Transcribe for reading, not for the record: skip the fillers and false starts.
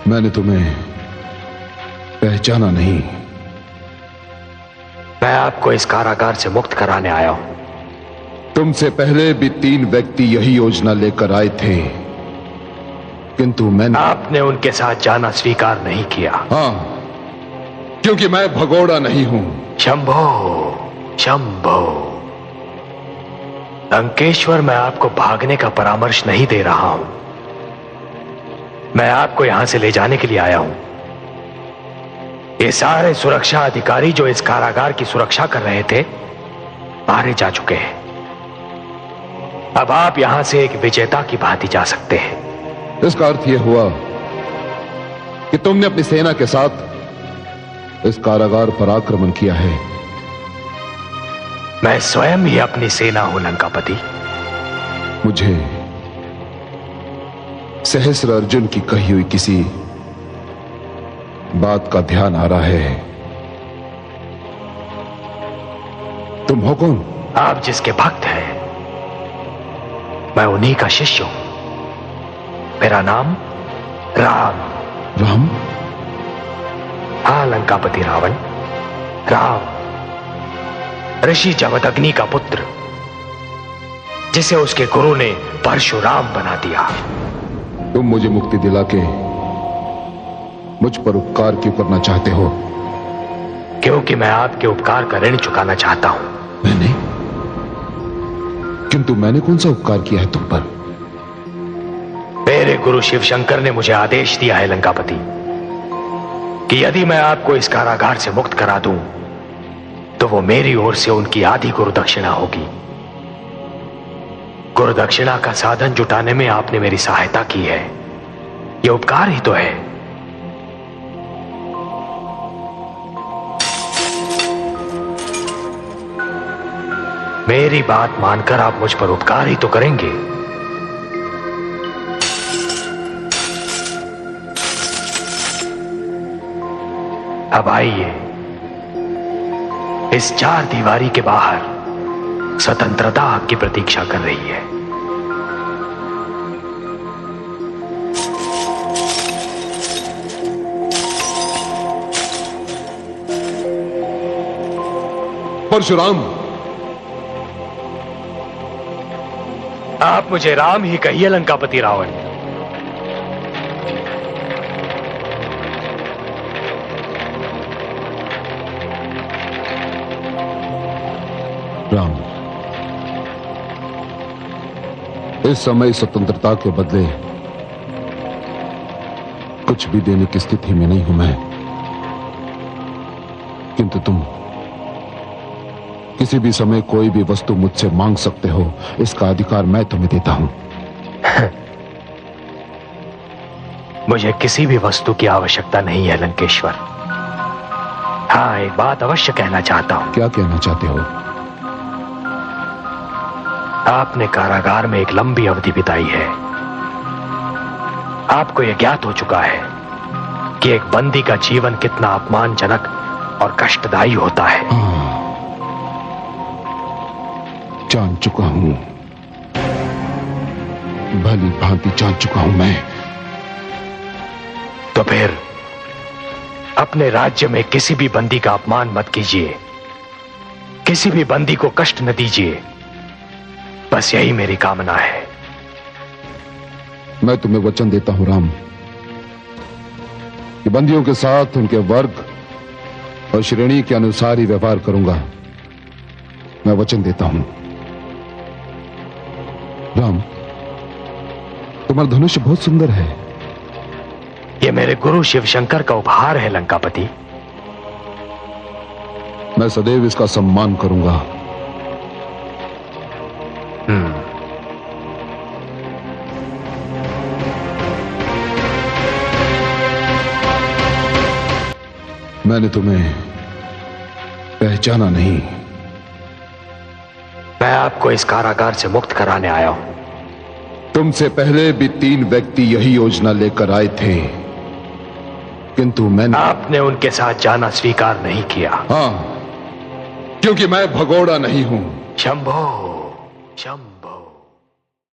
मैंने तुम्हें पहचाना नहीं। मैं आपको इस कारागार से मुक्त कराने आया हूं। तुमसे पहले भी 3 व्यक्ति यही योजना लेकर आए थे, किंतु मैंने आपने उनके साथ जाना स्वीकार नहीं किया। हाँ, क्योंकि मैं भगोड़ा नहीं हूं। शंभो शंभो, लंकेश्वर, मैं आपको भागने का परामर्श नहीं दे रहा हूं। मैं आपको यहां से ले जाने के लिए आया हूं। ये सारे सुरक्षा अधिकारी जो इस कारागार की सुरक्षा कर रहे थे मारे जा चुके हैं। अब आप यहां से एक विजेता की भांति जा सकते हैं। इसका अर्थ यह हुआ कि तुमने अपनी सेना के साथ इस कारागार पर आक्रमण किया है। मैं स्वयं ही अपनी सेना हूं लंकापति। मुझे सहस्र अर्जुन की कही हुई किसी बात का ध्यान आ रहा है। तुम हो कौन? आप जिसके भक्त हैं, मैं उन्हीं का शिष्य हूं। मेरा नाम राम। राम? हाँ लंकापति रावण, राम, ऋषि जमदग्नि का पुत्र, जिसे उसके गुरु ने परशुराम बना दिया। तुम मुझे मुक्ति दिला के मुझ पर उपकार क्यों करना चाहते हो? क्योंकि मैं आपके उपकार का ऋण चुकाना चाहता हूं। मैंने? किंतु मैंने कौन सा उपकार किया है तुम पर? मेरे गुरु शिव शंकर ने मुझे आदेश दिया है लंकापति कि यदि मैं आपको इस कारागार से मुक्त करा दूं तो वो मेरी ओर से उनकी आधी गुरु दक्षिणा होगी। गुरु दक्षिणा का साधन जुटाने में आपने मेरी सहायता की है, यह उपकार ही तो है। मेरी बात मानकर आप मुझ पर उपकार ही तो करेंगे। अब आइए, इस 4 दीवारी के बाहर स्वतंत्रता आपकी प्रतीक्षा कर रही है। परशुराम, आप मुझे राम ही कहिए लंकापति रावण। राम, इस समय स्वतंत्रता के बदले कुछ भी देने की स्थिति में नहीं हूं मैं, किंतु तुम किसी भी समय कोई भी वस्तु मुझसे मांग सकते हो। इसका अधिकार मैं तुम्हें देता हूं। मुझे किसी भी वस्तु की आवश्यकता नहीं है लंकेश्वर। हाँ, एक बात अवश्य कहना चाहता हूं। क्या कहना चाहते हो? आपने कारागार में एक लंबी अवधि बिताई है। आपको यह ज्ञात हो चुका है कि एक बंदी का जीवन कितना अपमानजनक और कष्टदायी होता है। जान चुका हूं, भली भांति जान चुका हूं मैं। तो फिर अपने राज्य में किसी भी बंदी का अपमान मत कीजिए, किसी भी बंदी को कष्ट न दीजिए। बस यही मेरी कामना है। मैं तुम्हें वचन देता हूं राम कि बंदियों के साथ उनके वर्ग और श्रेणी के अनुसार ही व्यवहार करूंगा। मैं वचन देता हूं। राम, तुम्हारा धनुष बहुत सुंदर है। यह मेरे गुरु शिव शंकर का उपहार है लंकापति। मैं सदैव इसका सम्मान करूंगा। मैंने तुम्हें पहचाना नहीं। मैं आपको इस कारागार से मुक्त कराने आया हूं। तुमसे पहले भी 3 व्यक्ति यही योजना लेकर आए थे, किंतु मैंने आपने उनके साथ जाना स्वीकार नहीं किया। हाँ, क्योंकि मैं भगोड़ा नहीं हूं। शंभो शंभो।